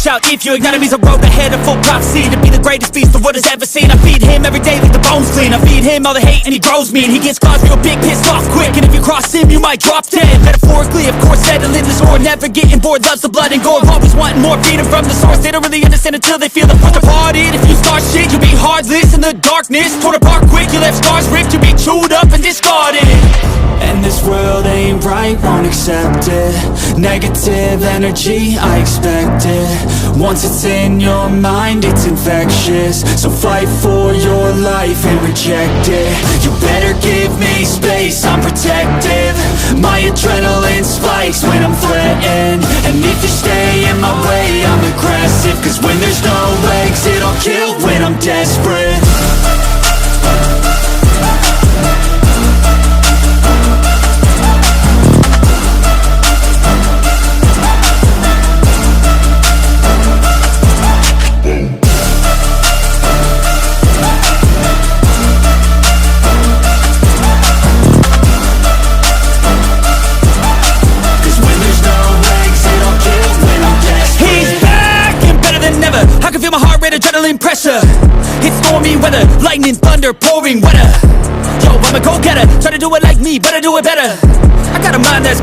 out if you ignite him. He's a road ahead of full prophecy to be the greatest beast the world has ever seen. I feed him every day like the bones clean. I feed him all the hate and he grows me, and he gets claws real big, pissed off quick. And if you cross him, you might drop dead. Metaphorically, of course, settling this war, never getting bored, loves the blood and gore, always wanting more, feeding from the source. They don't really understand until they feel the force departed. If you start shit, you'll be heartless in the darkness, torn apart quick. You left scars ripped, you'll be chewed up and discarded. And this world ain't right, won't accept it. Negative energy, I expect it. Once it's in your mind, it's infectious. So fight for your life and reject it. You better give me space, I'm protective. My adrenaline spikes when I'm threatened. And if you stay in my way, I'm aggressive. Cause when there's no exit, I'll kill when I'm desperate. Adrenaline pressure, it's stormy weather, lightning, thunder, pouring weather. Yo, I'm a go-getter, try to do it like me, but I do it better. I got a mind that's